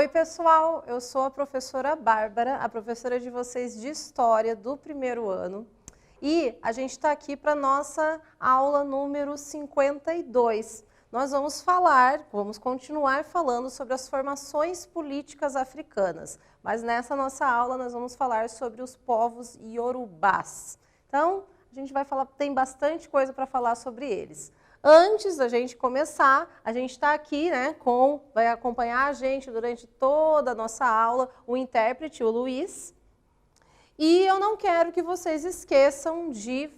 Oi, pessoal, eu sou a professora Bárbara, a professora de vocês de História do primeiro ano. E a gente está aqui para a nossa aula número 52. Nós vamos continuar falando sobre as formações políticas africanas. Mas nessa nossa aula nós vamos falar sobre os povos iorubás. Então, a gente vai falar, tem bastante coisa para falar sobre eles. Antes da gente começar, a gente está aqui, né, vai acompanhar a gente durante toda a nossa aula, o intérprete, o Luiz. E eu não quero que vocês esqueçam de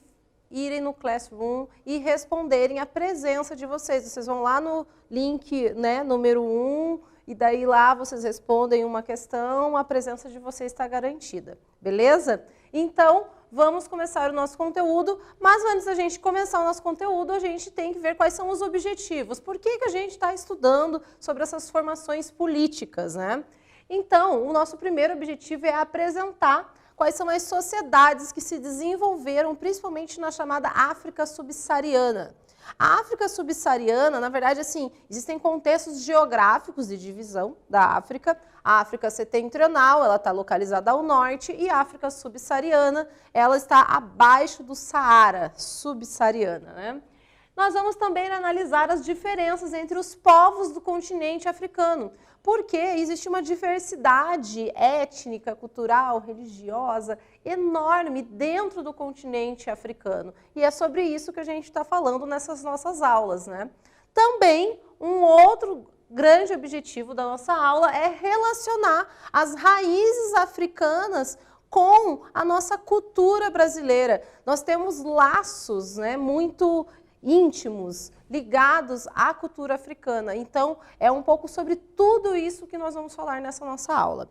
irem no Classroom e responderem a presença de vocês. Vocês vão lá no link, né, número 1, e daí lá vocês respondem uma questão, a presença de vocês está garantida. Beleza? Então, vamos começar o nosso conteúdo, mas antes da gente começar o nosso conteúdo, a gente tem que ver quais são os objetivos. Por que a gente está estudando sobre essas formações políticas, né? Então, o nosso primeiro objetivo é apresentar quais são as sociedades que se desenvolveram, principalmente na chamada África subsaariana. A África subsaariana, na verdade, assim, existem contextos geográficos de divisão da África. A África setentrional, ela está localizada ao norte, e a África subsaariana, ela está abaixo do Saara, subsaariana, né? Nós vamos também analisar as diferenças entre os povos do continente africano, porque existe uma diversidade étnica, cultural, religiosa enorme dentro do continente africano. E é sobre isso que a gente está falando nessas nossas aulas, né? Também, um outro grande objetivo da nossa aula é relacionar as raízes africanas com a nossa cultura brasileira. Nós temos laços, né, muito íntimos, ligados à cultura africana. Então, é um pouco sobre tudo isso que nós vamos falar nessa nossa aula.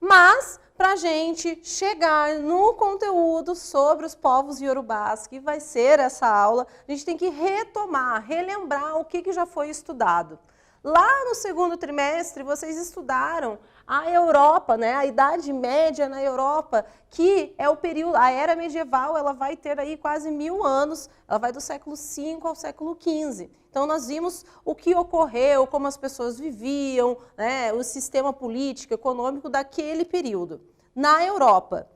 Mas, para a gente chegar no conteúdo sobre os povos iorubás, que vai ser essa aula, a gente tem que retomar, relembrar o que já foi estudado. Lá no segundo trimestre, vocês estudaram a Europa, né, a Idade Média na Europa, que é o período, a Era Medieval, ela vai ter aí quase 1000 anos, ela vai do século V ao século XV. Então, nós vimos o que ocorreu, como as pessoas viviam, né, o sistema político, econômico daquele período, na Europa.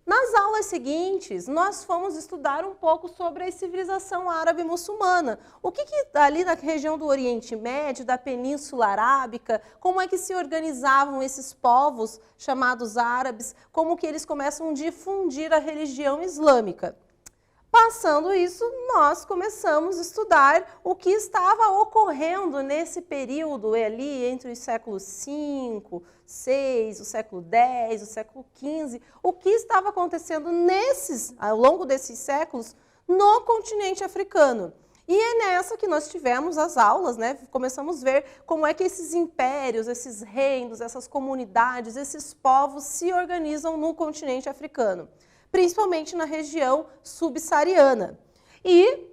Nas aulas seguintes, nós fomos estudar um pouco sobre a civilização árabe muçulmana. O que ali na região do Oriente Médio, da Península Arábica, como é que se organizavam esses povos chamados árabes, como que eles começam a difundir a religião islâmica. Passando isso, nós começamos a estudar o que estava ocorrendo nesse período ali entre os séculos V, VI, o século X, o século XV, o que estava acontecendo ao longo desses séculos no continente africano. E é nessa que nós tivemos as aulas, né? Começamos a ver como é que esses impérios, esses reinos, essas comunidades, esses povos se organizam no continente africano, principalmente na região subsaariana. E,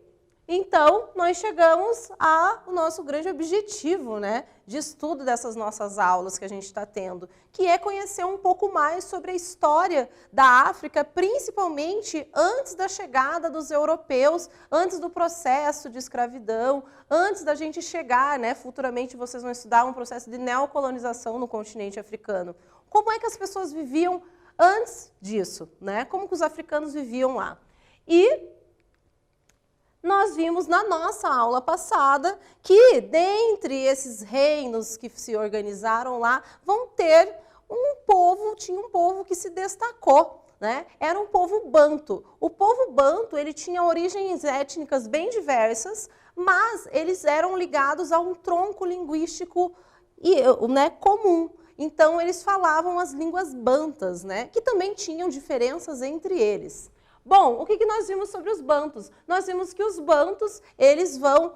então, nós chegamos ao nosso grande objetivo, né, de estudo dessas nossas aulas que a gente está tendo, que é conhecer um pouco mais sobre a história da África, principalmente antes da chegada dos europeus, antes do processo de escravidão, antes da gente chegar, né, futuramente vocês vão estudar um processo de neocolonização no continente africano. Como é que as pessoas viviam antes disso, né? Como que os africanos viviam lá. E nós vimos na nossa aula passada que, dentre esses reinos que se organizaram lá, tinha um povo que se destacou, né? Era um povo banto. O povo banto, ele tinha origens étnicas bem diversas, mas eles eram ligados a um tronco linguístico, né, comum. Então, eles falavam as línguas bantas, né, que também tinham diferenças entre eles. Bom, o que nós vimos sobre os bantos? Nós vimos que os bantos, eles vão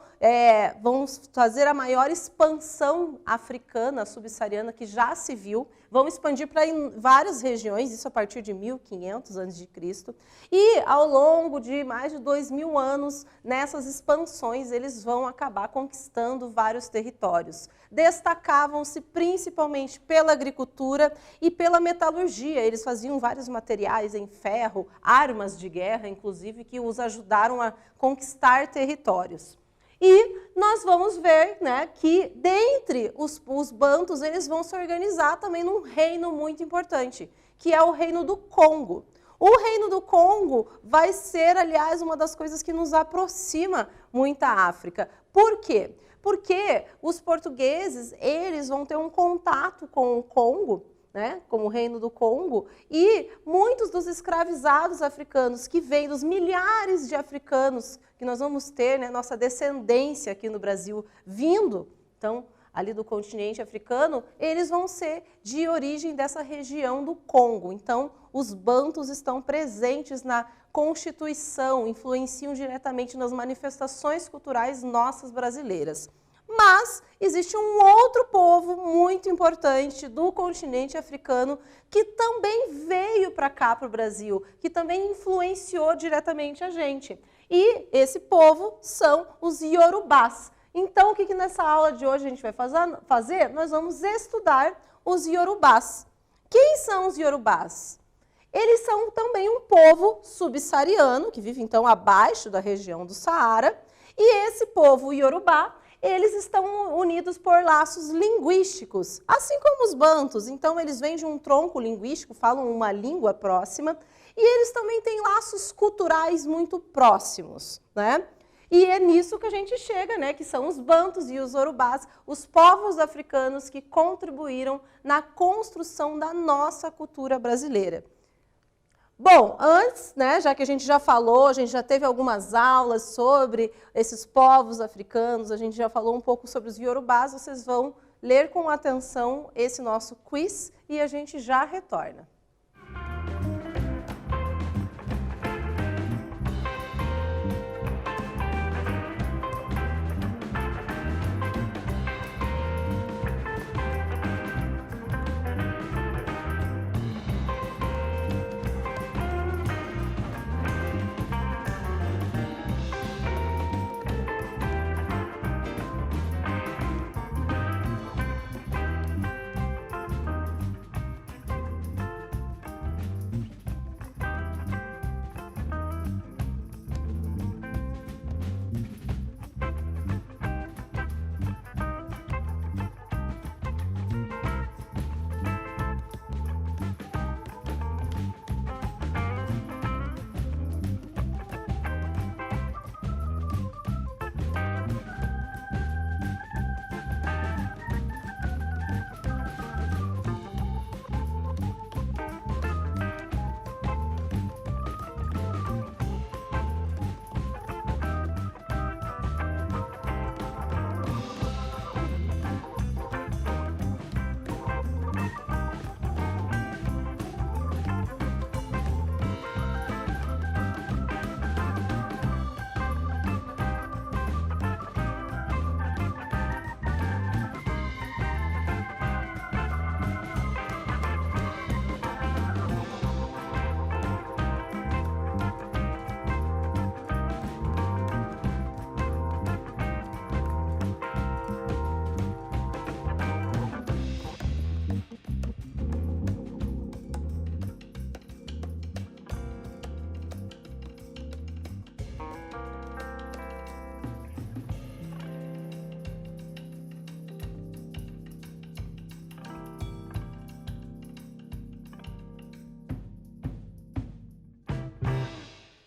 fazer a maior expansão africana, subsaariana, que já se viu, vão expandir para várias regiões, isso a partir de 1500 a.C. E ao longo de mais de 2000 anos, nessas expansões, eles vão acabar conquistando vários territórios. Destacavam-se principalmente pela agricultura e pela metalurgia. Eles faziam vários materiais em ferro, armas de guerra, inclusive, que os ajudaram a conquistar territórios. E nós vamos ver, né, que dentre os bantus, eles vão se organizar também num reino muito importante, que é o Reino do Congo. O Reino do Congo vai ser, aliás, uma das coisas que nos aproxima muito à África. Por quê? Porque os portugueses, eles vão ter um contato com o Congo, né, com o Reino do Congo, e muitos dos escravizados africanos que vêm dos milhares de africanos que nós vamos ter, né, nossa descendência aqui no Brasil vindo, então, ali do continente africano, eles vão ser de origem dessa região do Congo. Então, os bantus estão presentes na Constituição, influenciam diretamente nas manifestações culturais nossas brasileiras. Mas existe um outro povo muito importante do continente africano que também veio para cá, para o Brasil, que também influenciou diretamente a gente. E esse povo são os iorubás. Então, o que nessa aula de hoje a gente vai fazer? Nós vamos estudar os iorubás. Quem são os iorubás? Eles são também um povo subsaariano, que vive então abaixo da região do Saara. E esse povo iorubá, eles estão unidos por laços linguísticos, assim como os bantus. Então, eles vêm de um tronco linguístico, falam uma língua próxima, e eles também têm laços culturais muito próximos, né? E é nisso que a gente chega, né, que são os bantus e os iorubás, os povos africanos que contribuíram na construção da nossa cultura brasileira. Bom, antes, né, já que a gente já falou, a gente já teve algumas aulas sobre esses povos africanos, a gente já falou um pouco sobre os iorubás, vocês vão ler com atenção esse nosso quiz e a gente já retorna.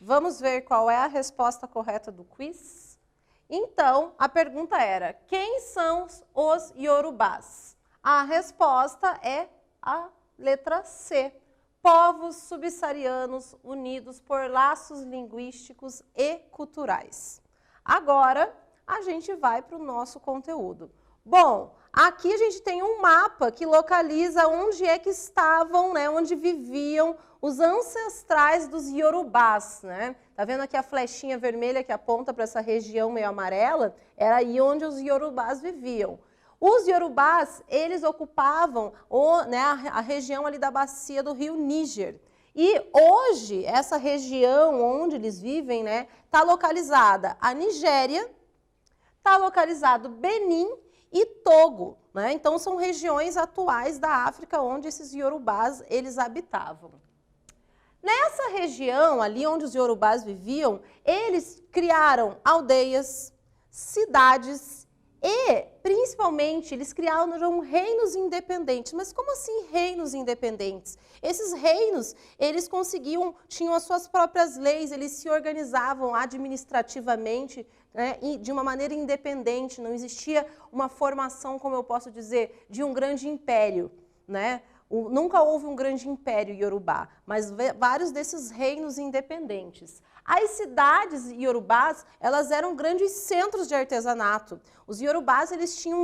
Vamos ver qual é a resposta correta do quiz? Então, a pergunta era, quem são os iorubás? A resposta é a letra C. Povos subsaarianos unidos por laços linguísticos e culturais. Agora, a gente vai para o nosso conteúdo. Bom, aqui a gente tem um mapa que localiza onde é que estavam, né, onde viviam os ancestrais dos iorubás, né? Tá vendo aqui a flechinha vermelha que aponta para essa região meio amarela? Era aí onde os iorubás viviam. Os iorubás, eles ocupavam a região ali da bacia do rio Níger. E hoje, essa região onde eles vivem, né, tá localizada a Nigéria, tá localizado Benin e Togo, né? Então, são regiões atuais da África onde esses iorubás, eles habitavam. Nessa região, ali onde os iorubás viviam, eles criaram aldeias, cidades e, principalmente, eles criaram reinos independentes. Mas como assim reinos independentes? Esses reinos, eles tinham as suas próprias leis, eles se organizavam administrativamente, né, de uma maneira independente, não existia uma formação, como eu posso dizer, de um grande império, né? Nunca houve um grande império iorubá, mas vários desses reinos independentes. As cidades iorubás, elas eram grandes centros de artesanato. Os iorubás, eles tinham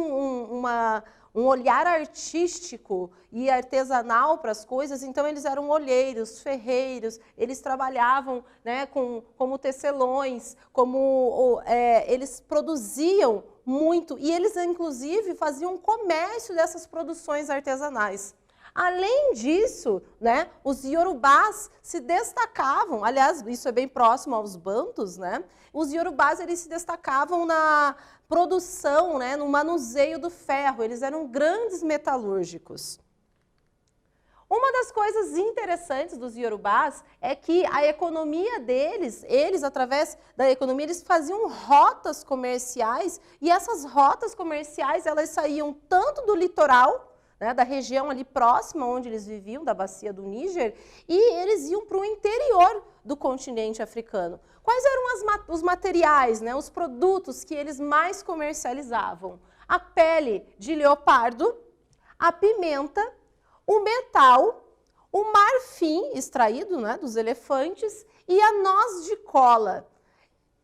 um olhar artístico e artesanal para as coisas, então eles eram olheiros, ferreiros, eles trabalhavam, né, como tecelões, eles produziam muito e eles, inclusive, faziam comércio dessas produções artesanais. Além disso, né, os iorubás se destacavam, aliás, isso é bem próximo aos bantus, né? Os iorubás, eles se destacavam na produção, né, no manuseio do ferro, eles eram grandes metalúrgicos. Uma das coisas interessantes dos iorubás é que a economia deles, através da economia, eles faziam rotas comerciais e essas rotas comerciais, elas saíam tanto do litoral, né, da região ali próxima onde eles viviam, da bacia do Níger, e eles iam para o interior do continente africano. Quais eram os materiais, né, os produtos que eles mais comercializavam? A pele de leopardo, a pimenta, o metal, o marfim extraído, né, dos elefantes e a noz de cola.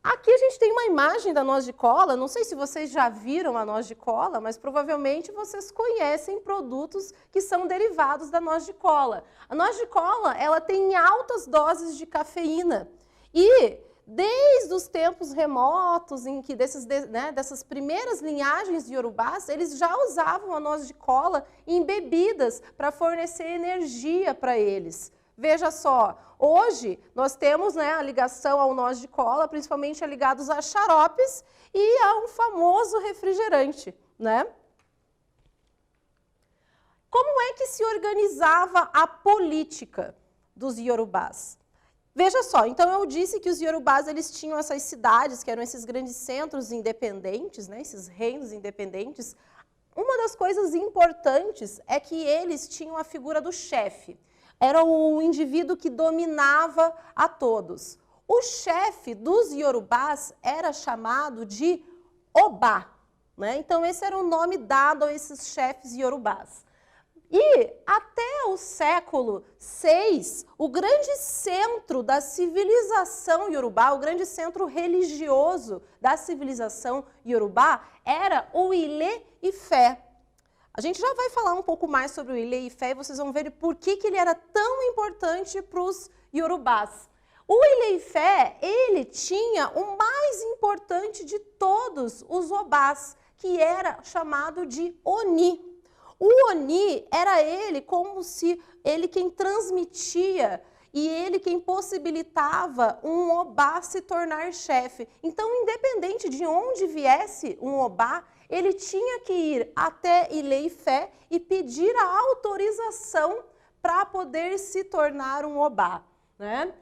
Aqui a gente tem uma imagem da noz de cola, não sei se vocês já viram a noz de cola, mas provavelmente vocês conhecem produtos que são derivados da noz de cola. A noz de cola, ela tem altas doses de cafeína e desde os tempos remotos em que dessas primeiras linhagens de iorubás, eles já usavam a noz de cola em bebidas para fornecer energia para eles. Veja só, hoje nós temos, né, a ligação ao noz de cola, principalmente ligados a xaropes e a um famoso refrigerante, né? Como é que se organizava a política dos iorubás? Veja só, então eu disse que os iorubás, eles tinham essas cidades, que eram esses grandes centros independentes, né, esses reinos independentes. Uma das coisas importantes é que eles tinham a figura do chefe. Era o indivíduo que dominava a todos. O chefe dos iorubás era chamado de Obá, né? Então esse era o nome dado a esses chefes iorubás. E até o século VI, o grande centro da civilização iorubá, o grande centro religioso da civilização iorubá era o Ilé-Ifé. A gente já vai falar um pouco mais sobre o Ilé-Ifé e vocês vão ver por que ele era tão importante para os iorubás. O Ilé-Ifé, ele tinha o mais importante de todos os obás, que era chamado de Oni. O Oni era ele como se ele quem transmitia e ele quem possibilitava um obá se tornar chefe. Então, independente de onde viesse um obá, ele tinha que ir até Ilé-Ifé e pedir a autorização para poder se tornar um obá, né?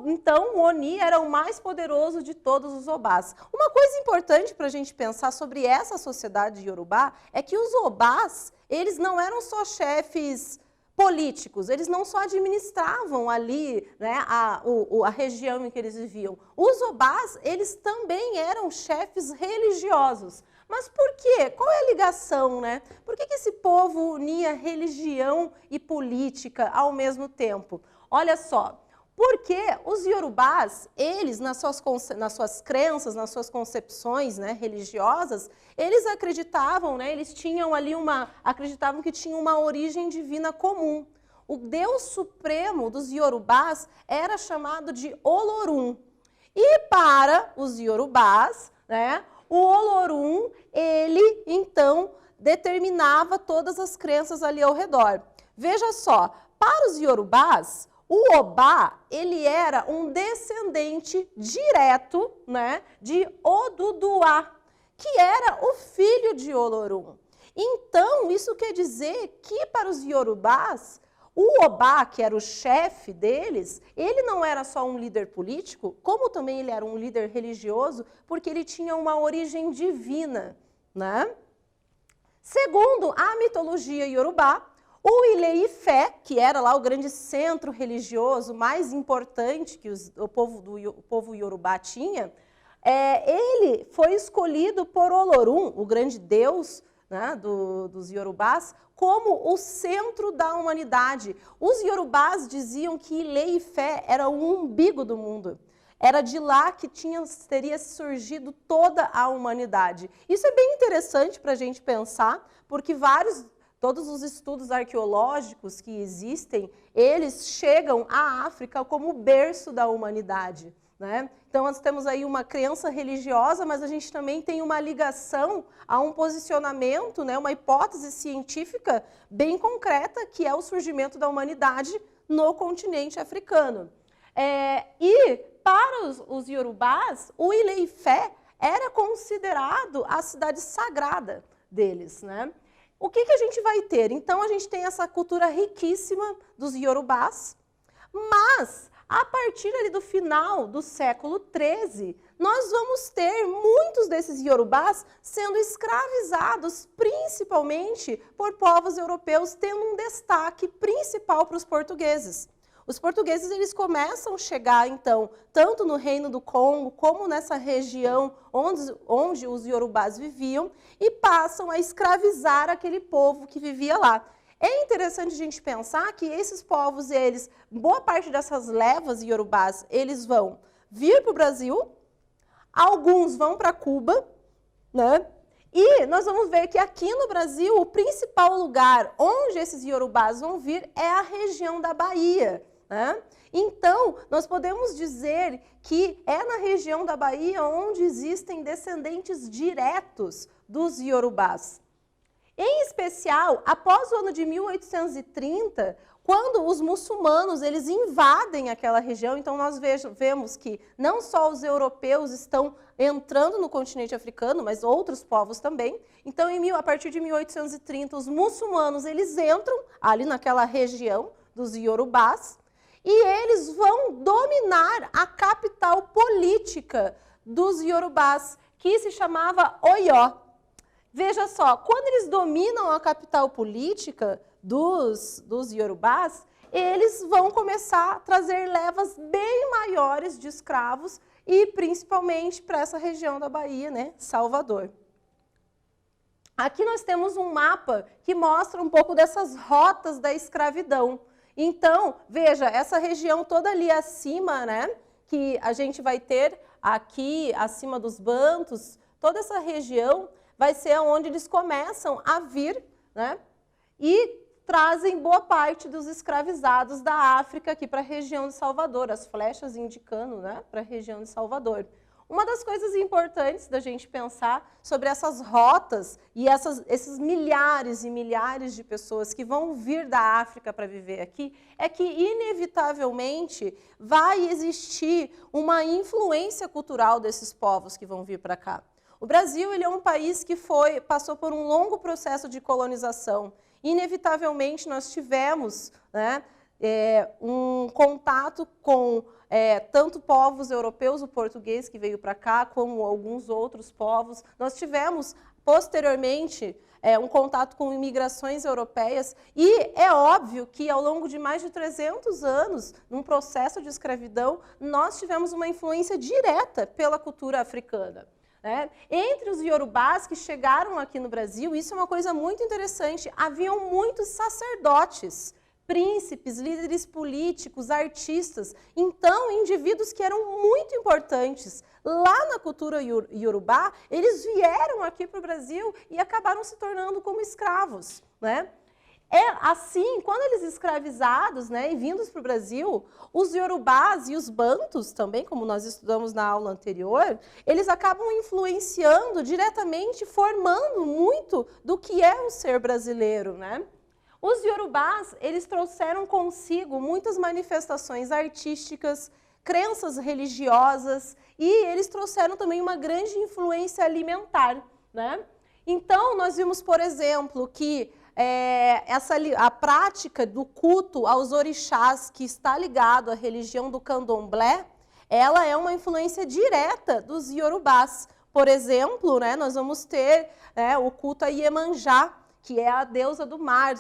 Então, o Oni era o mais poderoso de todos os obás. Uma coisa importante para a gente pensar sobre essa sociedade iorubá é que os obás, eles não eram só chefes políticos, eles não só administravam ali, né, a região em que eles viviam. Os obás, eles também eram chefes religiosos. Mas por quê? Qual é a ligação, né? Por que esse povo unia religião e política ao mesmo tempo? Olha só, porque os iorubás, eles, nas suas crenças, nas suas concepções, né, religiosas, eles acreditavam, né, eles tinham ali acreditavam que tinha uma origem divina comum. O Deus supremo dos iorubás era chamado de Olorum. E para os iorubás, né, o Olorum, ele, então, determinava todas as crenças ali ao redor. Veja só, para os iorubás, o Obá, ele era um descendente direto, né, de Oduduá, que era o filho de Olorum. Então, isso quer dizer que para os iorubás, O Obá, que era o chefe deles, ele não era só um líder político, como também ele era um líder religioso, porque ele tinha uma origem divina, né? Segundo a mitologia iorubá, o Ilé-Ifé, que era lá o grande centro religioso mais importante que o povo iorubá tinha, ele foi escolhido por Olorum, o grande deus, né, dos iorubás, como o centro da humanidade. Os iorubás diziam que Ilé-Ifé era o umbigo do mundo. Era de lá que teria surgido toda a humanidade. Isso é bem interessante para a gente pensar, porque todos os estudos arqueológicos que existem, eles chegam à África como o berço da humanidade, né? Então, nós temos aí uma crença religiosa, mas a gente também tem uma ligação a um posicionamento, né, uma hipótese científica bem concreta, que é o surgimento da humanidade no continente africano. E para os iorubás, o Ilé-Ifé era considerado a cidade sagrada deles, né? O que a gente vai ter? Então, a gente tem essa cultura riquíssima dos iorubás, mas a partir ali do final do século XIII, nós vamos ter muitos desses iorubás sendo escravizados, principalmente por povos europeus, tendo um destaque principal para os portugueses. Os portugueses eles começam a chegar, então, tanto no Reino do Congo, como nessa região onde os iorubás viviam, e passam a escravizar aquele povo que vivia lá. É interessante a gente pensar que esses povos, boa parte dessas levas iorubás, eles vão vir para o Brasil, alguns vão para Cuba, né? E nós vamos ver que aqui no Brasil, o principal lugar onde esses iorubás vão vir é a região da Bahia, né? Então, nós podemos dizer que é na região da Bahia onde existem descendentes diretos dos iorubás. Em especial, após o ano de 1830, quando os muçulmanos eles invadem aquela região, então nós vemos que não só os europeus estão entrando no continente africano, mas outros povos também. Então, a partir de 1830, os muçulmanos eles entram ali naquela região dos iorubás e eles vão dominar a capital política dos iorubás, que se chamava Oió. Veja só, quando eles dominam a capital política dos iorubás, eles vão começar a trazer levas bem maiores de escravos e principalmente para essa região da Bahia, né, Salvador. Aqui nós temos um mapa que mostra um pouco dessas rotas da escravidão. Então, veja, essa região toda ali acima, né, que a gente vai ter aqui acima dos bantos, toda essa região vai ser onde eles começam a vir, né, e trazem boa parte dos escravizados da África aqui para a região de Salvador, as flechas indicando, né, para a região de Salvador. Uma das coisas importantes da gente pensar sobre essas rotas e esses milhares e milhares de pessoas que vão vir da África para viver aqui é que, inevitavelmente, vai existir uma influência cultural desses povos que vão vir para cá. O Brasil ele é um país que passou por um longo processo de colonização. Inevitavelmente, nós tivemos, né, um contato com tanto povos europeus, o português que veio para cá, como alguns outros povos. Nós tivemos, posteriormente, um contato com imigrações europeias e é óbvio que, ao longo de mais de 300 anos, num processo de escravidão, nós tivemos uma influência direta pela cultura africana. Entre os iorubás que chegaram aqui no Brasil, isso é uma coisa muito interessante, haviam muitos sacerdotes, príncipes, líderes políticos, artistas, então indivíduos que eram muito importantes. Lá na cultura iorubá, eles vieram aqui para o Brasil e acabaram se tornando como escravos, né? Assim, quando eles escravizados, né, e vindos para o Brasil, os iorubás e os bantus também, como nós estudamos na aula anterior, eles acabam influenciando diretamente, formando muito do que é o ser brasileiro, né? Os iorubás, eles trouxeram consigo muitas manifestações artísticas, crenças religiosas e eles trouxeram também uma grande influência alimentar, né? Então, nós vimos, por exemplo, que a prática do culto aos orixás, que está ligado à religião do candomblé, ela é uma influência direta dos iorubás. Por exemplo, né, nós vamos ter o culto a Iemanjá, que é a deusa do mar.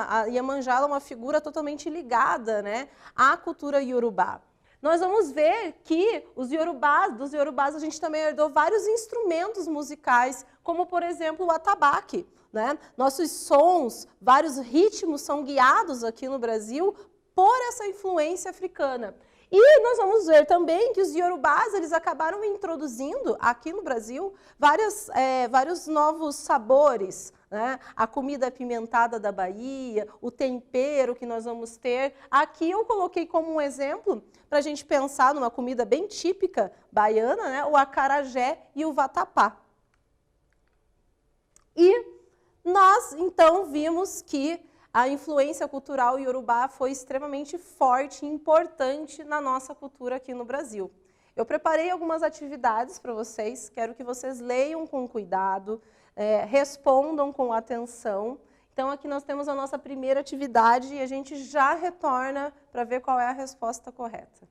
A Iemanjá é uma figura totalmente ligada, né, à cultura iorubá. Nós vamos ver que dos iorubás a gente também herdou vários instrumentos musicais, como, por exemplo, o atabaque. Né? Nossos sons, vários ritmos são guiados aqui no Brasil por essa influência africana. E nós vamos ver também que os iorubás eles acabaram introduzindo aqui no Brasil vários novos sabores. Né? A comida apimentada da Bahia, o tempero que nós vamos ter. Aqui eu coloquei como um exemplo para a gente pensar numa comida bem típica baiana, né? O acarajé e o vatapá. E nós, então, vimos que a influência cultural iorubá foi extremamente forte e importante na nossa cultura aqui no Brasil. Eu preparei algumas atividades para vocês, quero que vocês leiam com cuidado, respondam com atenção. Então, aqui nós temos a nossa primeira atividade e a gente já retorna para ver qual é a resposta correta.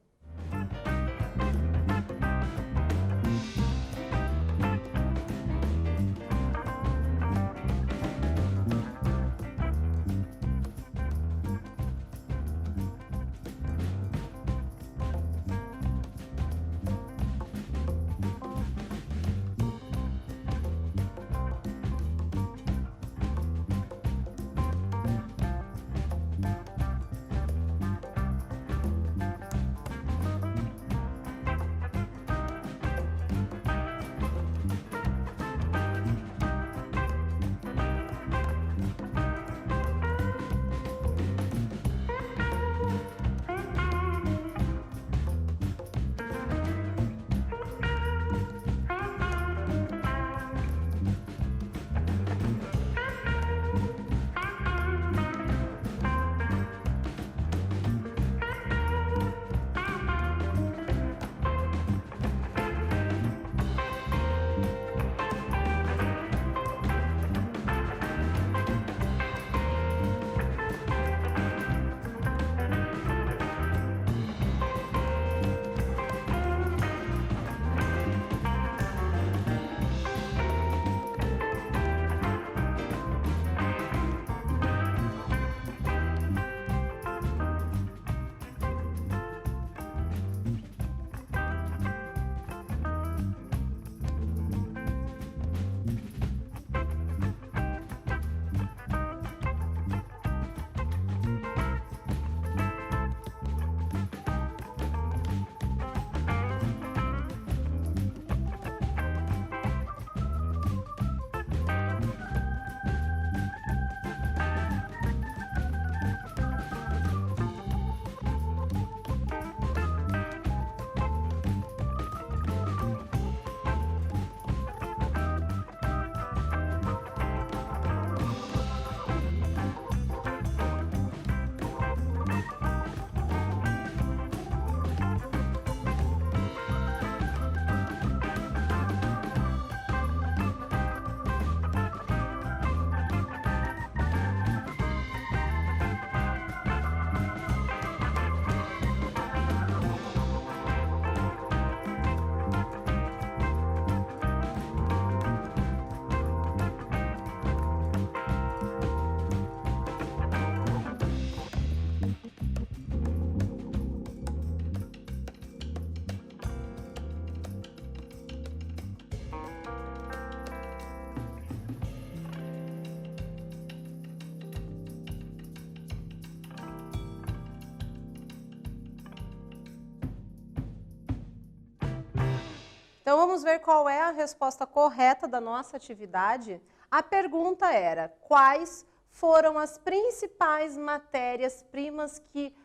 Então, vamos ver qual é a resposta correta da nossa atividade. A pergunta era: quais foram as principais matérias-primas que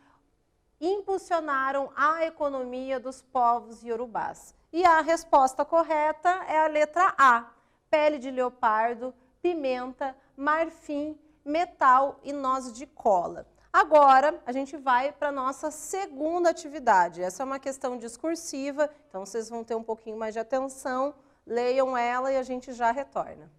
impulsionaram a economia dos povos iorubás? E a resposta correta é a letra A: pele de leopardo, pimenta, marfim, metal e noz de cola. Agora, a gente vai para a nossa segunda atividade. Essa é uma questão discursiva, então vocês vão ter um pouquinho mais de atenção, leiam ela e a gente já retorna.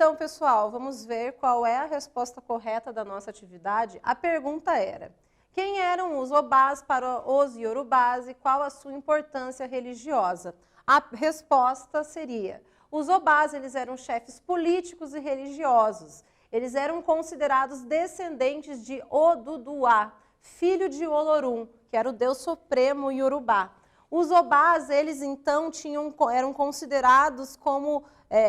Então, pessoal, vamos ver qual é a resposta correta da nossa atividade. A pergunta era: quem eram os Obás para os Iorubás e qual a sua importância religiosa? A resposta seria: os Obás, eles eram chefes políticos e religiosos. Eles eram considerados descendentes de Oduduá, filho de Olorum, que era o deus supremo Iorubá. Os Obás, eles então eram considerados como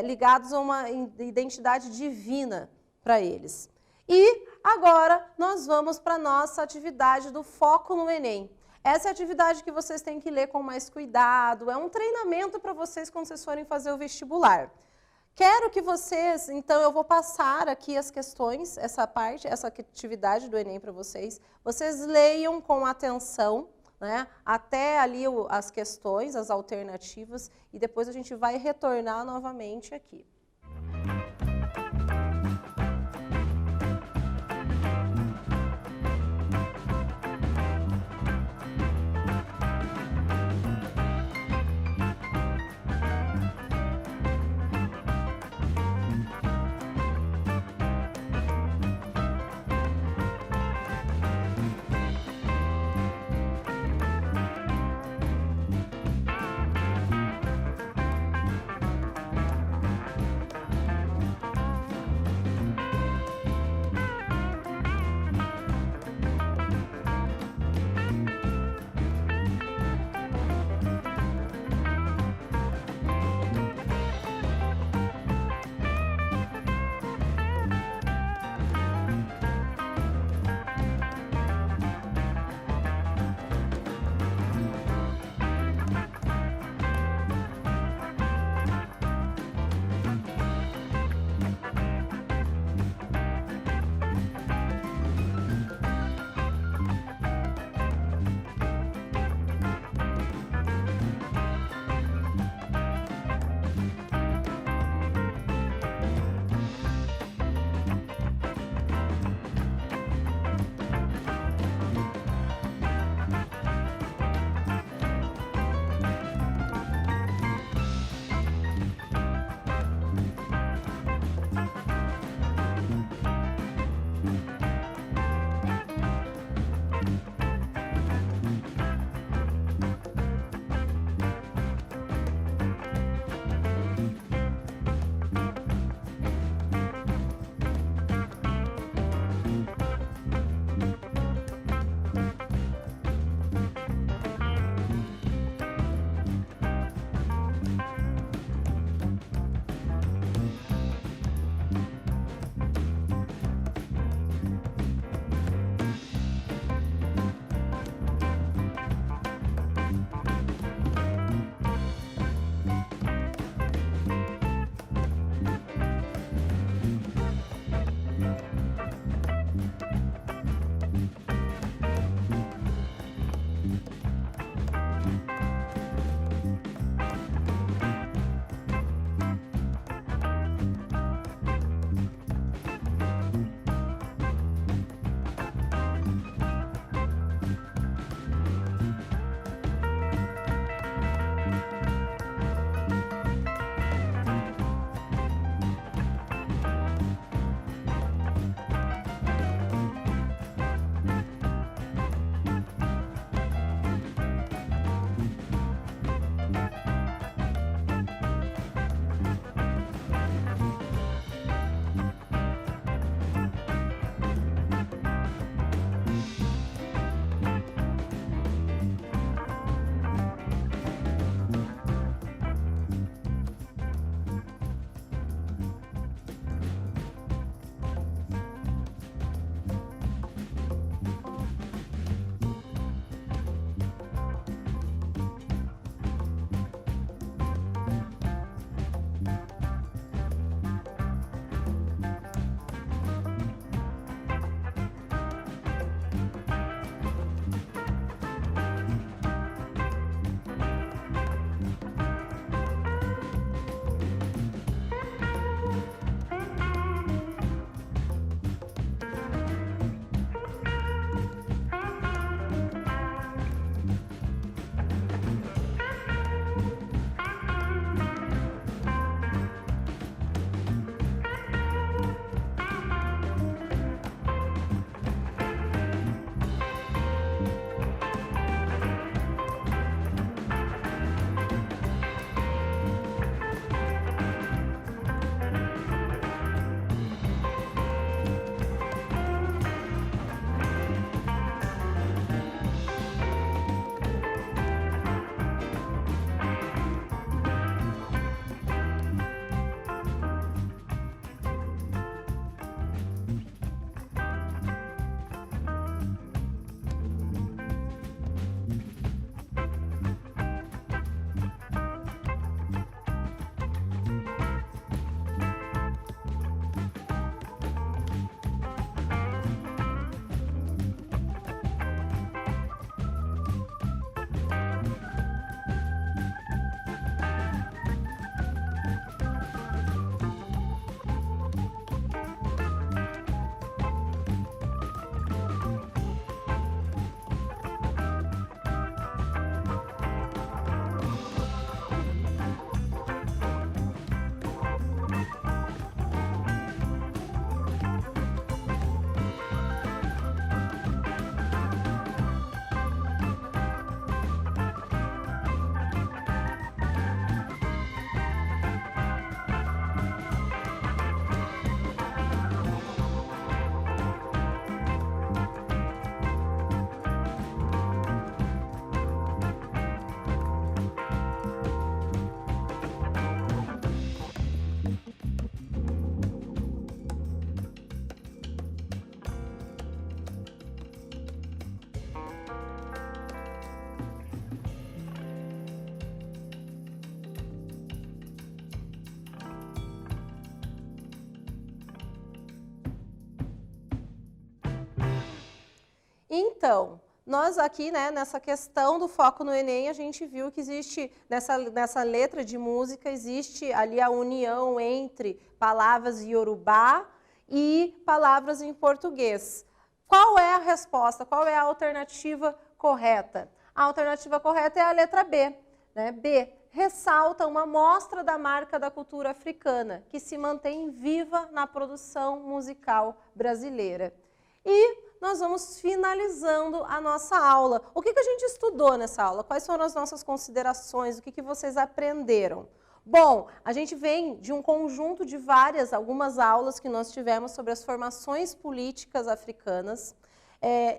ligados a uma identidade divina para eles. E agora nós vamos para a nossa atividade do Foco no Enem. Essa é a atividade que vocês têm que ler com mais cuidado, é um treinamento para vocês quando vocês forem fazer o vestibular. Quero que vocês, então eu vou passar aqui as questões, essa atividade do Enem para vocês. Vocês leiam com atenção, né, até ali as questões, as alternativas, e depois a gente vai retornar novamente aqui. Então, nós aqui, né, nessa questão do foco no Enem, a gente viu que existe, nessa letra de música, existe ali a união entre palavras iorubá e palavras em português. Qual é a resposta? Qual é a alternativa correta? A alternativa correta é a letra B, né? B, ressalta uma mostra da marca da cultura africana, que se mantém viva na produção musical brasileira. E nós vamos finalizando a nossa aula. O que a gente estudou nessa aula? Quais foram as nossas considerações? O que vocês aprenderam? Bom, a gente vem de um conjunto de algumas aulas que nós tivemos sobre as formações políticas africanas.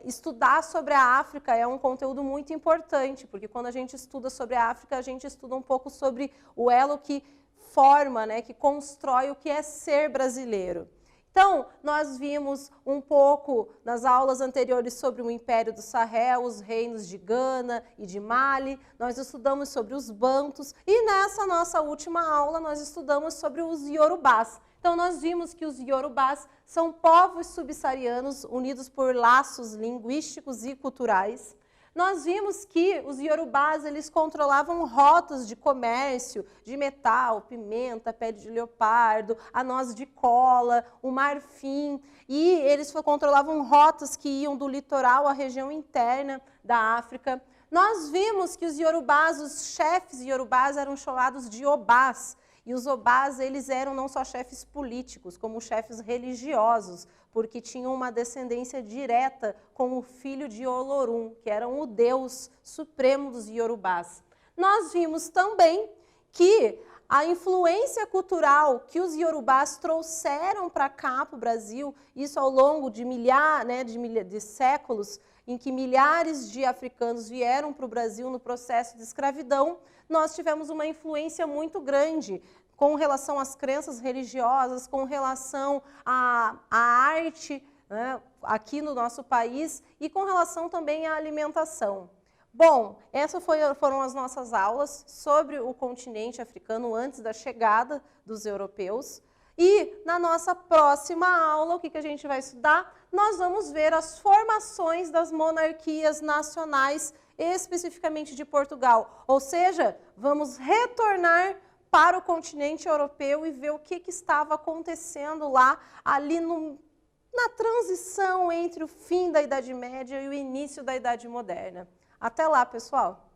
Estudar sobre a África é um conteúdo muito importante, porque quando a gente estuda sobre a África, a gente estuda um pouco sobre o elo que forma, né, que constrói o que é ser brasileiro. Então, nós vimos um pouco nas aulas anteriores sobre o Império do Sahel, os reinos de Gana e de Mali, nós estudamos sobre os bantus e nessa nossa última aula nós estudamos sobre os iorubás. Então, nós vimos que os iorubás são povos subsaarianos unidos por laços linguísticos e culturais. Nós vimos que os iorubás, eles controlavam rotas de comércio de metal, pimenta, pele de leopardo, a noz de cola, o marfim, e eles controlavam rotas que iam do litoral à região interna da África. Nós vimos que os iorubás, os chefes iorubás eram chamados de obás, e os obás, eles eram não só chefes políticos, como chefes religiosos, porque tinham uma descendência direta com o filho de Olorum, que era o deus supremo dos iorubás. Nós vimos também que a influência cultural que os iorubás trouxeram para cá, para o Brasil, isso ao longo de de séculos, em que milhares de africanos vieram para o Brasil no processo de escravidão, nós tivemos uma influência muito grande com relação às crenças religiosas, com relação à arte, né, aqui no nosso país e com relação também à alimentação. Bom, essas foram as nossas aulas sobre o continente africano antes da chegada dos europeus. E na nossa próxima aula, o que a gente vai estudar? Nós vamos ver as formações das monarquias nacionais, especificamente de Portugal. Ou seja, vamos retornar para o continente europeu e ver o que estava acontecendo lá, ali na transição entre o fim da Idade Média e o início da Idade Moderna. Até lá, pessoal!